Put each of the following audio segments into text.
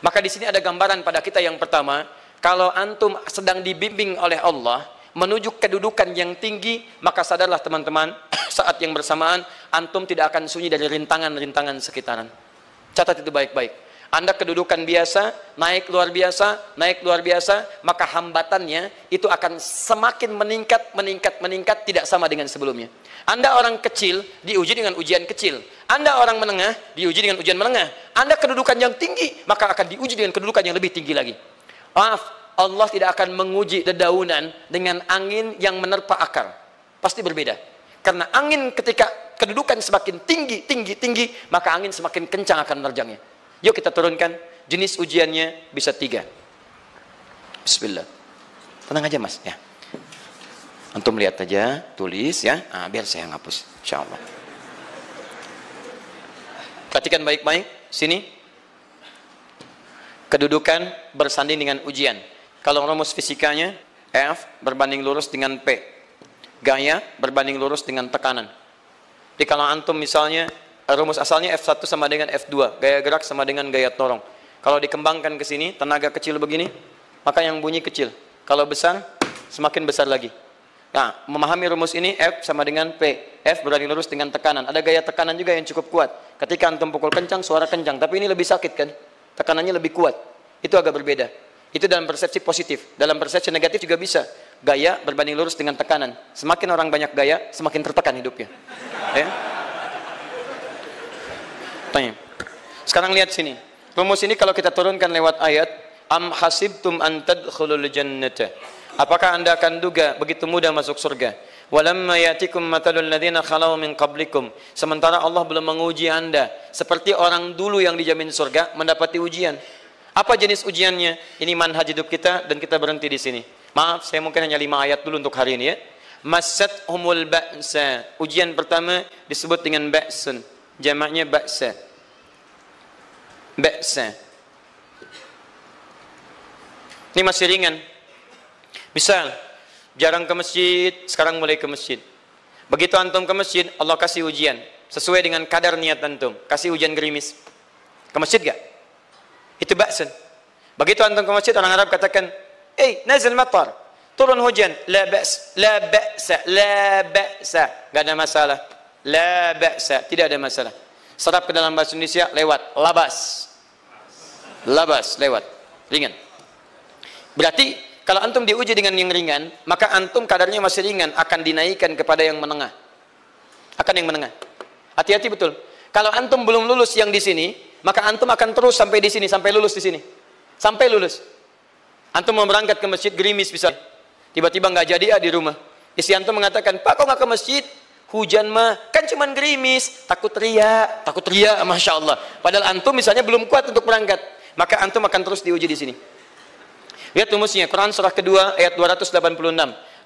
Maka di sini ada gambaran pada kita yang pertama, kalau antum sedang dibimbing oleh Allah menuju kedudukan yang tinggi, maka sadarlah teman-teman, saat yang bersamaan antum tidak akan sunyi dari rintangan-rintangan sekitaran. Catat itu baik-baik. Anda kedudukan biasa, naik luar biasa, maka hambatannya itu akan semakin meningkat, tidak sama dengan sebelumnya. Anda orang kecil, diuji dengan ujian kecil. Anda orang menengah, diuji dengan ujian menengah. Anda kedudukan yang tinggi, maka akan diuji dengan kedudukan yang lebih tinggi lagi. Maaf, Allah tidak akan menguji dedaunan dengan angin yang menerpa akar. Pasti berbeda. Karena angin ketika kedudukan semakin tinggi, maka angin semakin kencang akan menerjangnya. Yuk kita turunkan. Jenis ujiannya bisa 3. Bismillah. Tenang aja mas ya. Antum lihat aja, tulis ya. Biar saya ngapus, insyaallah. Perhatikan baik-baik. Sini. Kedudukan bersanding dengan ujian. Kalau rumus fisikanya, F berbanding lurus dengan P. Gaya berbanding lurus dengan tekanan. Jadi kalau antum misalnya, rumus asalnya F1 sama dengan F2. Gaya gerak sama dengan gaya dorong. Kalau dikembangkan ke sini, tenaga kecil begini, maka yang bunyi kecil. Kalau besar, semakin besar lagi. Nah, memahami rumus ini, F sama dengan P. F berbanding lurus dengan tekanan. Ada gaya tekanan juga yang cukup kuat. Ketika antum pukul kencang, suara kencang. Tapi ini lebih sakit kan? Tekanannya lebih kuat. Itu agak berbeda. Itu dalam persepsi positif. Dalam persepsi negatif juga bisa. Gaya berbanding lurus dengan tekanan. Semakin orang banyak gaya, semakin tertekan hidupnya. Ya? Tanya. Sekarang lihat sini. Rumus ini kalau kita turunkan lewat ayat, am hasibtum an tadkhulul jannata. Apakah anda akan duga begitu mudah masuk surga? Walamma yatikum matalul ladzina khalau min qablikum. Sementara Allah belum menguji anda seperti orang dulu yang dijamin surga mendapati ujian. Apa jenis ujiannya? Ini manhaj hidup kita dan kita berhenti di sini. Maaf, saya mungkin hanya 5 ayat dulu untuk hari ini ya. Massathumul ba'sa. Ujian pertama disebut dengan ba'sun. Jamaknya ba'sa. Ba'sa. Ini masih ringan. Misal, jarang ke masjid, sekarang mulai ke masjid. Begitu antum ke masjid, Allah kasih ujian. Sesuai dengan kadar niat antum. Kasih hujan gerimis. Ke masjid gak? Itu ba'sun. Begitu antum ke masjid, orang Arab katakan, nazil matar. Turun hujan. La ba's, la ba'sa, la ba'sa. Gak ada masalah. La ba'sa. Tidak ada masalah. Serap ke dalam bahasa Indonesia, lewat. Labas. Labas, lewat. Ringan. Berarti, kalau antum diuji dengan yang ringan, maka antum kadarnya masih ringan, akan dinaikkan kepada yang menengah. Akan yang menengah. Hati-hati betul. Kalau antum belum lulus yang di sini, maka antum akan terus sampai di sini, sampai lulus di sini. Sampai lulus. Antum mau berangkat ke masjid gerimis bisa. Tiba-tiba nggak jadi di rumah. Istri antum mengatakan, Pak kok nggak ke masjid? Hujan mah, kan cuman gerimis. Takut teriak, Masya Allah. Padahal antum misalnya belum kuat untuk berangkat. Maka antum akan terus diuji di sini. Lihat rumusnya, Quran surah kedua ayat 286.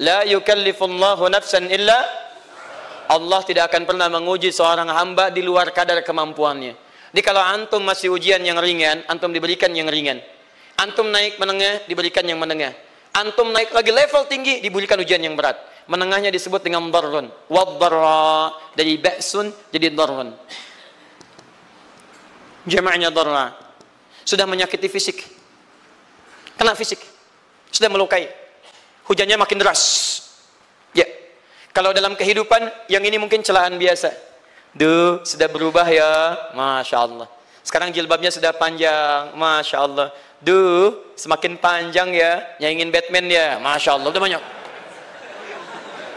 La yukallifullahu nafsan illa. Allah tidak akan pernah menguji seorang hamba di luar kadar kemampuannya. Jadi kalau antum masih ujian yang ringan, antum diberikan yang ringan. Antum naik menengah, diberikan yang menengah. Antum naik lagi level tinggi, diberikan ujian yang berat. Menengahnya disebut dengan darrun. Waddarra. Dari ba'sun jadi darrun. Jama'nya darra. Sudah menyakiti fisik. Kena fisik. Sudah melukai. Hujannya makin deras. Ya. Kalau dalam kehidupan, yang ini mungkin celaan biasa. Duh, sudah berubah ya. Masya Allah. Sekarang jilbabnya sudah panjang. Masya Allah. Duh, semakin panjang ya. Nyaingin Batman ya. Masya Allah. Udah banyak.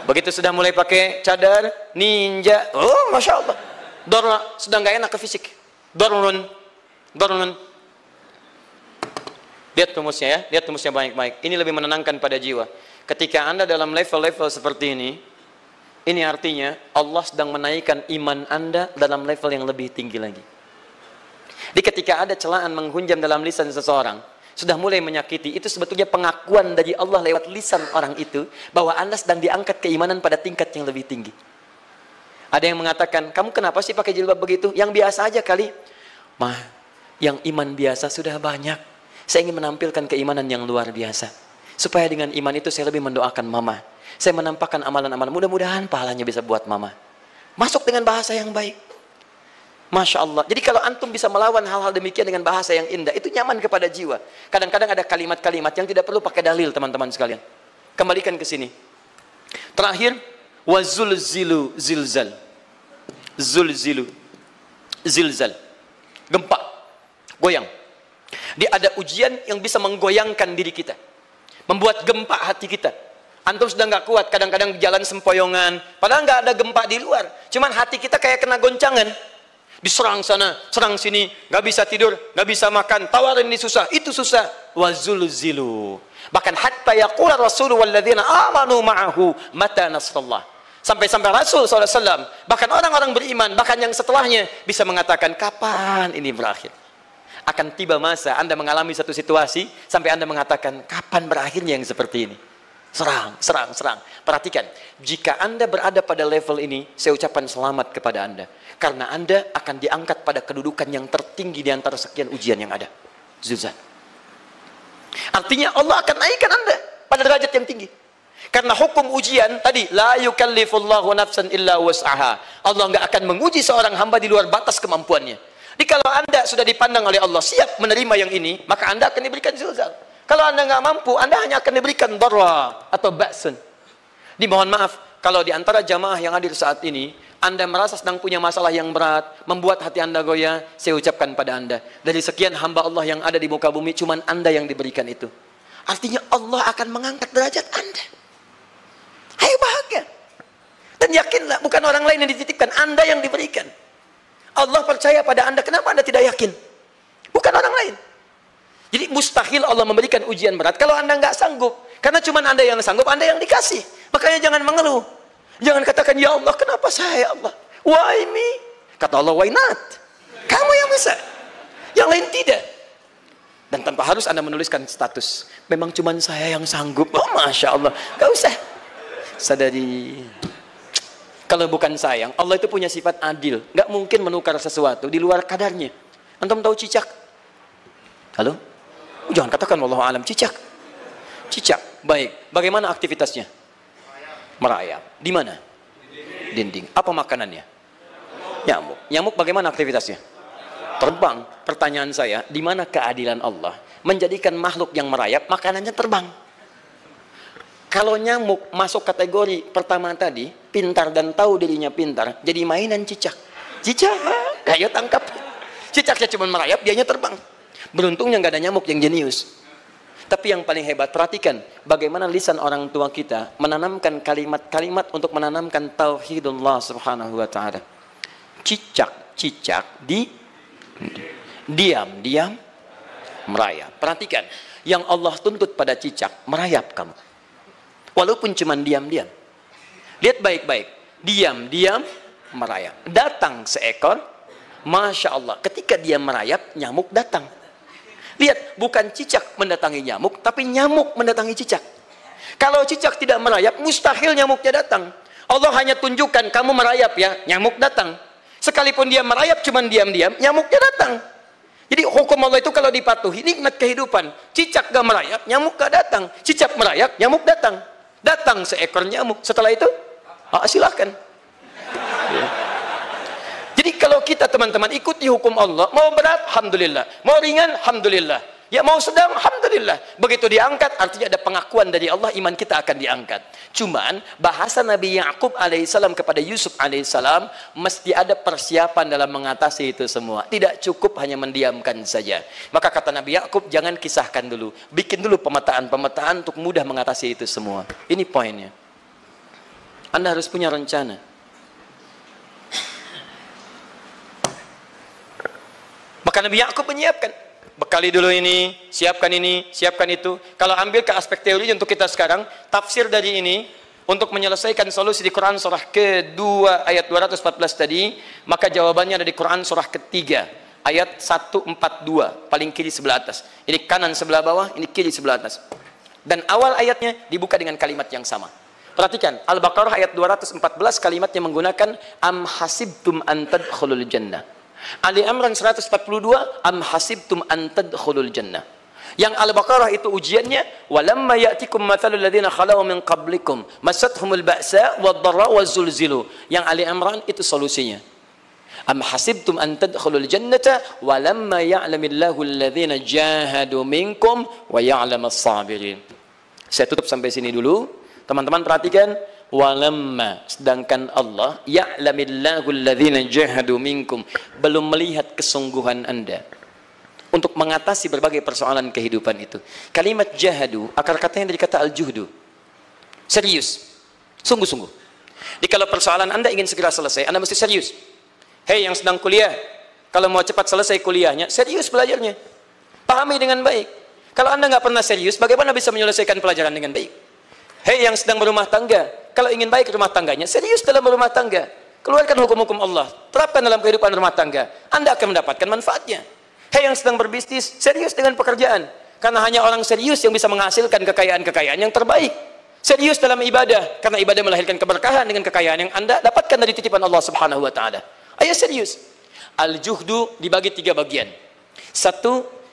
Begitu sudah mulai pakai cadar, ninja. Oh, Masya Allah. Dorra. Sudah nggak enak ke fisik. Dorrun. Dorrun. Lihat rumusnya ya, lihat rumusnya baik-baik. Ini lebih menenangkan pada jiwa. Ketika anda dalam level-level seperti ini artinya Allah sedang menaikkan iman anda dalam level yang lebih tinggi lagi. Jadi ketika ada celaan menghunjam dalam lisan seseorang, sudah mulai menyakiti, itu sebetulnya pengakuan dari Allah lewat lisan orang itu, bahwa anda sedang diangkat keimanan pada tingkat yang lebih tinggi. Ada yang mengatakan, kamu kenapa sih pakai jilbab begitu? Yang biasa aja kali. Mah, yang iman biasa sudah banyak. Saya ingin menampilkan keimanan yang luar biasa. Supaya dengan iman itu saya lebih mendoakan mama. Saya menampakkan amalan-amalan. Mudah-mudahan pahalanya bisa buat mama. Masuk dengan bahasa yang baik. Masya Allah. Jadi kalau antum bisa melawan hal-hal demikian dengan bahasa yang indah, itu nyaman kepada jiwa. Kadang-kadang ada kalimat-kalimat yang tidak perlu pakai dalil, teman-teman sekalian. Kembalikan ke sini. Terakhir, wazulzilu zilzal. Zulzilu zilzal. Gempa, goyang. Dia ada ujian yang bisa menggoyangkan diri kita, membuat gempa hati kita. Antum sudah nggak kuat, kadang-kadang di jalan sempoyongan, padahal nggak ada gempa di luar, cuman hati kita kayak kena goncangan. Diserang sana, serang sini, nggak bisa tidur, nggak bisa makan, tawarin ini susah, itu susah. Wazulzilu. Bahkan hatta yaqula Rasulullah walladzina amanu ma'ahu mata nasrullah. Sampai-sampai Rasul SAW, bahkan orang-orang beriman, bahkan yang setelahnya bisa mengatakan, kapan ini berakhir? Akan tiba masa Anda mengalami satu situasi sampai Anda mengatakan, kapan berakhirnya yang seperti ini? Serang, serang, serang. Perhatikan, jika Anda berada pada level ini, saya ucapkan selamat kepada Anda. Karena Anda akan diangkat pada kedudukan yang tertinggi di antara sekian ujian yang ada. Zilzal. Artinya Allah akan naikkan Anda pada derajat yang tinggi. Karena hukum ujian tadi, la yukallifullahu nafsan illa wus'aha. Allah nggak akan menguji seorang hamba di luar batas kemampuannya. Jadi kalau Anda sudah dipandang oleh Allah siap menerima yang ini, maka Anda akan diberikan zilzal. Kalau Anda nggak mampu, Anda hanya akan diberikan darra atau ba'sun. Dimohon maaf, kalau di antara jamaah yang hadir saat ini, Anda merasa sedang punya masalah yang berat, membuat hati Anda goyah, saya ucapkan pada Anda, dari sekian hamba Allah yang ada di muka bumi, cuman Anda yang diberikan itu. Artinya Allah akan mengangkat derajat Anda. Ayo bahagia. Dan yakinlah, bukan orang lain yang dititipkan, Anda yang diberikan. Allah percaya pada Anda, kenapa Anda tidak yakin? Bukan orang lain. Jadi mustahil Allah memberikan ujian berat kalau Anda nggak sanggup. Karena cuma Anda yang sanggup, Anda yang dikasih. Makanya jangan mengeluh. Jangan katakan, ya Allah, kenapa saya, ya Allah? Why me? Kata Allah, why not? Kamu yang bisa. Yang lain tidak. Dan tanpa harus Anda menuliskan status. Memang cuma saya yang sanggup. Oh, Masya Allah. Gak usah. Sadari. Kalau bukan sayang, Allah itu punya sifat adil. Gak mungkin menukar sesuatu di luar kadarnya. Antum tahu cicak? Halo? Jangan katakan wallahu alam, cicak. Cicak, baik. Bagaimana aktivitasnya? Merayap. Di mana? Dinding. Apa makanannya? Nyamuk. Nyamuk bagaimana aktivitasnya? Terbang. Pertanyaan saya, di mana keadilan Allah menjadikan makhluk yang merayap makanannya terbang? Kalau nyamuk masuk kategori pertama tadi, pintar dan tahu dirinya pintar, jadi mainan cicak. Cicak, ayo tangkap. Cicaknya cuma merayap, dianya terbang. Beruntungnya nggak ada nyamuk yang jenius. Tapi yang paling hebat, perhatikan bagaimana lisan orang tua kita menanamkan kalimat-kalimat untuk menanamkan tauhidullah subhanahu wa ta'ala. Cicak-cicak diam-diam merayap. Perhatikan, yang Allah tuntut pada cicak, merayap kamu. Walaupun cuma diam-diam. Lihat baik-baik, diam-diam merayap. Datang seekor, Masya Allah, ketika dia merayap, nyamuk datang. Lihat, bukan cicak mendatangi nyamuk, tapi nyamuk mendatangi cicak. Kalau cicak tidak merayap, mustahil nyamuknya datang. Allah hanya tunjukkan, kamu merayap ya, nyamuk datang. Sekalipun dia merayap, cuman diam-diam, nyamuknya datang. Jadi hukum Allah itu kalau dipatuhi, nikmat kehidupan. Cicak gak merayap, nyamuk gak datang. Cicak merayap, nyamuk datang. Datang seekor nyamuk. Setelah itu, silahkan. Jadi kalau kita teman-teman ikuti hukum Allah, mau berat, alhamdulillah. Mau ringan, alhamdulillah. Ya mau sedang, alhamdulillah. Begitu diangkat, artinya ada pengakuan dari Allah, iman kita akan diangkat. Cuman, bahasa Nabi Ya'qub alaihissalam kepada Yusuf alaihissalam, mesti ada persiapan dalam mengatasi itu semua. Tidak cukup hanya mendiamkan saja. Maka kata Nabi Ya'qub, jangan kisahkan dulu. Bikin dulu pemetaan-pemetaan untuk mudah mengatasi itu semua. Ini poinnya. Anda harus punya rencana. Maka Nabi Ya'qub menyiapkan, bekali dulu ini, siapkan itu. Kalau ambil ke aspek teori untuk kita sekarang, tafsir dari ini untuk menyelesaikan solusi di Quran surah kedua ayat 214 tadi, maka jawabannya ada di Quran surah ketiga ayat 142, paling kiri sebelah atas. Ini kanan sebelah bawah, ini kiri sebelah atas. Dan awal ayatnya dibuka dengan kalimat yang sama. Perhatikan, Al-Baqarah ayat 214 kalimatnya menggunakan am hasibtum an tadkhulul jannah. Ali Imran 142 am hasibtum an tadkhulul jannah. Yang Al-Baqarah itu ujiannya, walamma ya'tikum mathalul ladzina khalau min qablikum masathumul ba'sa wad-dharra waz-zulzilu. Yang Ali Imran itu solusinya. Am hasibtum an tadkhulul jannata walamma ya'lamillahu alladhina jahadu minkum wa ya'lamas sabirin. Saya tutup sampai sini dulu. Teman-teman perhatikan, walamma, sedangkan Allah ya'lamillahu alladhina jahadu minkum, belum melihat kesungguhan Anda untuk mengatasi berbagai persoalan kehidupan itu. Kalimat jahadu, akar katanya dari kata al-juhdu. Serius, sungguh-sungguh. Jadi kalau persoalan Anda ingin segera selesai, Anda mesti serius. Hei yang sedang kuliah, kalau mau cepat selesai kuliahnya, serius belajarnya. Pahami dengan baik. Kalau Anda nggak pernah serius, bagaimana bisa menyelesaikan pelajaran dengan baik? Hei yang sedang berumah tangga, kalau ingin baik rumah tangganya, serius dalam berumah tangga. Keluarkan hukum-hukum Allah, terapkan dalam kehidupan rumah tangga. Anda akan mendapatkan manfaatnya. Hei yang sedang berbisnis, serius dengan pekerjaan. Karena hanya orang serius yang bisa menghasilkan kekayaan-kekayaan yang terbaik. Serius dalam ibadah, karena ibadah melahirkan keberkahan dengan kekayaan yang Anda dapatkan dari titipan Allah Subhanahu wa taala. Ayo serius. Al-juhdu dibagi 3 bagian. 1,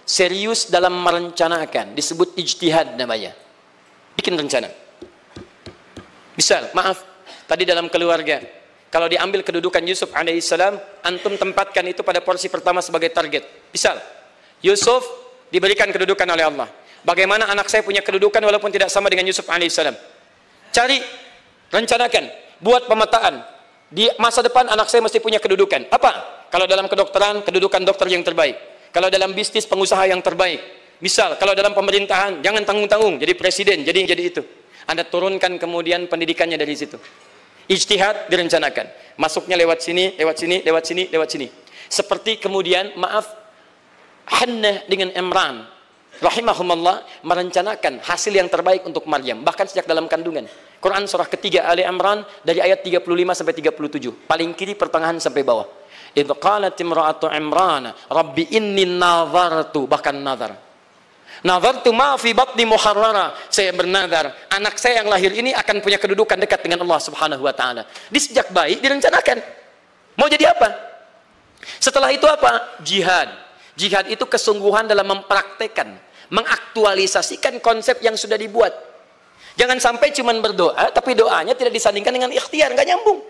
serius dalam merencanakan, disebut ijtihad namanya. Bikin rencana. Misal, maaf, tadi dalam keluarga, kalau diambil kedudukan Yusuf alaihissalam, antum tempatkan itu pada porsi pertama sebagai target. Misal, Yusuf diberikan kedudukan oleh Allah. Bagaimana anak saya punya kedudukan walaupun tidak sama dengan Yusuf alaihissalam? Cari, rencanakan, buat pemetaan. Di masa depan anak saya mesti punya kedudukan. Apa? Kalau dalam kedokteran, kedudukan dokter yang terbaik. Kalau dalam bisnis, pengusaha yang terbaik. Misal, kalau dalam pemerintahan, jangan tanggung-tanggung, jadi presiden, jadi itu. Anda turunkan kemudian pendidikannya dari situ. Ijtihad direncanakan. Masuknya lewat sini, lewat sini, lewat sini, lewat sini. Seperti kemudian, maaf, Hannah dengan Imran, rahimahumullah, merencanakan hasil yang terbaik untuk Maryam, bahkan sejak dalam kandungan. Quran surah ketiga Ali Imran dari ayat 35 sampai 37, paling kiri pertengahan sampai bawah. Idz qalat imra'atu Imran rabbi inni nazartu, bahkan nazar. Nazartu ma fi batni muharrara, saya bernazar anak saya yang lahir ini akan punya kedudukan dekat dengan Allah Subhanahu wa taala. Di sejak bayi direncanakan. Mau jadi apa? Setelah itu apa? Jihad. Jihad itu kesungguhan dalam mempraktekkan, mengaktualisasikan konsep yang sudah dibuat. Jangan sampai cuma berdoa, tapi doanya tidak disandingkan dengan ikhtiar, nggak nyambung.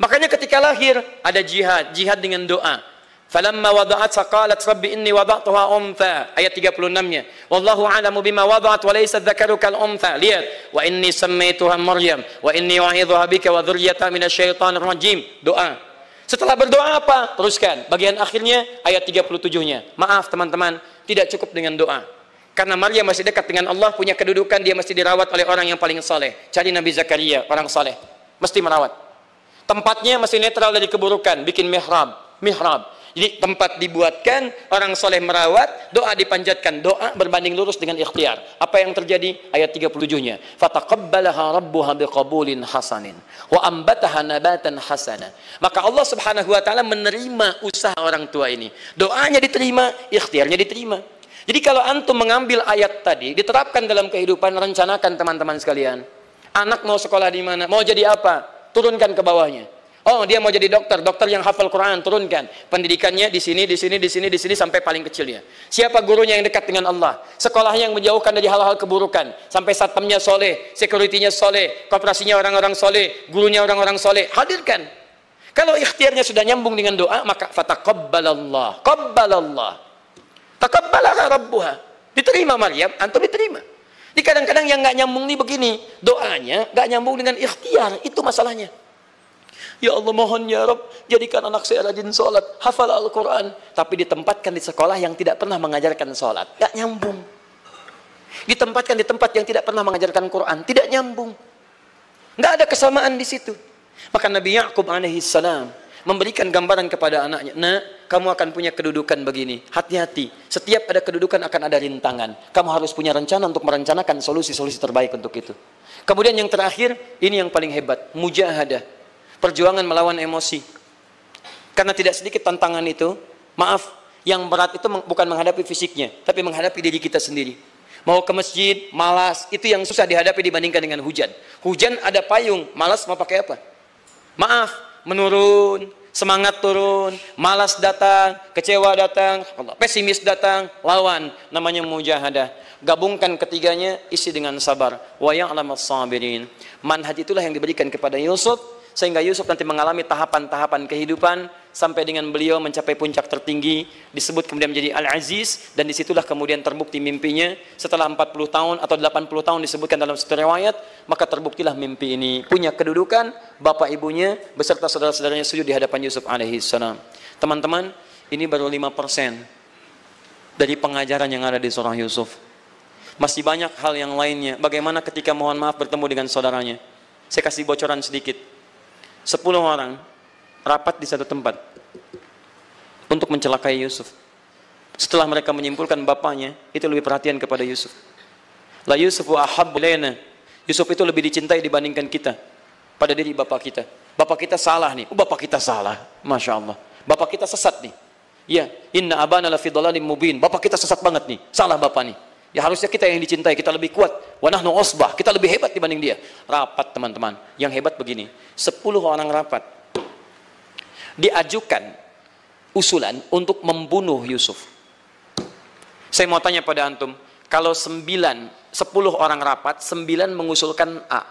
Makanya ketika lahir ada jihad, jihad dengan doa. Falamma wada'at saqalat rabbi inni wada'tuha untha, ayat 36-nya. Wallahu a'lamu bima wada'at wa laysa dzakaru kal untha. Lihat, wa inni sammaituha Maryam wa inni wa'idhuha bika wa dzurriyyataha minasyaitonir rajim. Doa. Setelah berdoa apa? Teruskan. Bagian akhirnya ayat 37-nya. Maaf teman-teman, tidak cukup dengan doa. Karena Maryam masih dekat dengan Allah, punya kedudukan, dia mesti dirawat oleh orang yang paling saleh. Cari Nabi Zakaria, orang saleh. Mesti merawat. Tempatnya mesti netral dari keburukan, bikin mihrab. Jadi tempat dibuatkan, orang soleh merawat, doa dipanjatkan, doa berbanding lurus dengan ikhtiar. Apa yang terjadi? Ayat 37-nya. Fataqabbalaha rabbuha biqabulin hasanin wa ambataha nabatan hasana. Maka Allah Subhanahu wa taala menerima usaha orang tua ini. Doanya diterima, ikhtiarnya diterima. Jadi kalau antum mengambil ayat tadi, diterapkan dalam kehidupan, rencanakan teman-teman sekalian. Anak mau sekolah di mana? Mau jadi apa? Turunkan ke bawahnya. Oh, dia mau jadi dokter, dokter yang hafal Quran, turunkan. Pendidikannya di sini, di sini, di sini, di sini sampai paling kecilnya. Siapa gurunya yang dekat dengan Allah? Sekolahnya yang menjauhkan dari hal-hal keburukan. Sampai satpamnya soleh, security-nya soleh, koperasinya orang-orang soleh, gurunya orang-orang soleh. Hadirkan. Kalau ikhtiarnya sudah nyambung dengan doa, maka fataqabbalallah, qabbalallah. Taqabbalaha rabbuha. Diterima Maryam, antum diterima. Jadi kadang-kadang yang nggak nyambung nih begini, doanya nggak nyambung dengan ikhtiar, itu masalahnya. Ya Allah mohon ya Rabb, jadikan anak saya rajin sholat, hafal Al-Quran, tapi ditempatkan di sekolah yang tidak pernah mengajarkan sholat, nggak nyambung. Ditempatkan di tempat yang tidak pernah mengajarkan Quran, tidak nyambung. Nggak ada kesamaan di situ. Maka Nabi Ya'qub alaihissalam memberikan gambaran kepada anaknya, nak, kamu akan punya kedudukan begini, hati-hati, setiap ada kedudukan akan ada rintangan, kamu harus punya rencana untuk merencanakan solusi-solusi terbaik untuk itu. Kemudian yang terakhir, ini yang paling hebat, mujahadah, perjuangan melawan emosi. Karena tidak sedikit tantangan itu, maaf, yang berat itu bukan menghadapi fisiknya, tapi menghadapi diri kita sendiri. Mau ke masjid, malas, itu yang susah dihadapi dibandingkan dengan hujan. Hujan ada payung, malas mau pakai apa? Maaf, menurun, semangat turun, malas datang, kecewa datang, pesimis datang, lawan, namanya mujahadah. Gabungkan ketiganya, isi dengan sabar. Wa ya'lamas sabirin. Manhaj itulah yang diberikan kepada Yusuf, sehingga Yusuf nanti mengalami tahapan-tahapan kehidupan sampai dengan beliau mencapai puncak tertinggi, disebut kemudian menjadi Al-Aziz, dan disitulah kemudian terbukti mimpinya. Setelah 40 tahun atau 80 tahun disebutkan dalam satu riwayat, maka terbuktilah mimpi ini. Punya kedudukan, bapak ibunya beserta saudara-saudaranya sujud di hadapan Yusuf alaihissalam. Teman-teman, ini baru 5% dari pengajaran yang ada di surah Yusuf. Masih banyak hal yang lainnya. Bagaimana ketika mohon maaf bertemu dengan saudaranya. Saya kasih bocoran sedikit. 10 orang rapat di satu tempat untuk mencelakai Yusuf. Setelah mereka menyimpulkan bapaknya itu lebih perhatian kepada Yusuf. La Yusufu ahabbu ilaina. Yusuf itu lebih dicintai dibandingkan kita pada diri bapak kita. Bapak kita salah nih. Bapak kita salah. Masya Allah. Bapak kita sesat nih. Ya, inna abana lafi dhalalim mubin. Bapak kita sesat banget nih. Salah bapak nih. Ya harusnya kita yang dicintai, kita lebih kuat. Wa nahnu usbah, kita lebih hebat dibanding dia. Rapat teman-teman. Yang hebat begini, 10 orang rapat. Diajukan usulan untuk membunuh Yusuf. Saya mau tanya pada antum, kalau 10 orang rapat, 9 mengusulkan A,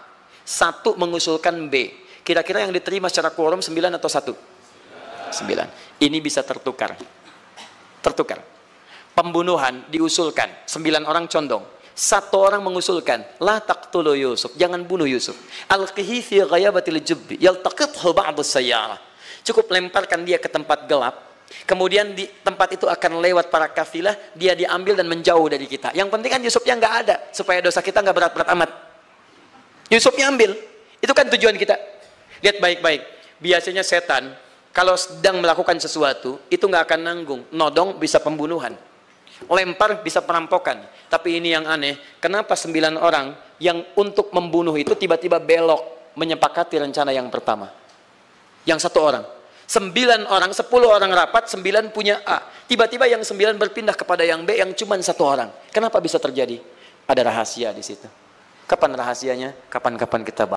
1 mengusulkan B. Kira-kira yang diterima secara quorum 9 atau 1? 9. Ini bisa tertukar. Tertukar. Pembunuhan diusulkan, 9 orang condong. 1 orang mengusulkan, la taqtulu Yusuf, jangan bunuh Yusuf. Alqihi fi ghayabatil jubbi, yaltaqithu ba'du sayyarah. Cukup lemparkan dia ke tempat gelap. Kemudian di tempat itu akan lewat para kafilah, dia diambil dan menjauh dari kita. Yang penting kan Yusufnya nggak ada, supaya dosa kita nggak berat-berat amat. Yusufnya ambil, itu kan tujuan kita. Lihat baik-baik. Biasanya setan kalau sedang melakukan sesuatu itu nggak akan nanggung. Nodong bisa pembunuhan. Lempar bisa perampokan. Tapi ini yang aneh, kenapa 9 orang yang untuk membunuh itu tiba-tiba belok menyepakati rencana yang pertama? Yang 1 orang. 9 orang, 10 orang rapat, 9 punya A. Tiba-tiba yang 9 berpindah kepada yang B yang cuma 1 orang. Kenapa bisa terjadi? Ada rahasia di situ. Kapan rahasianya? Kapan-kapan kita bahas.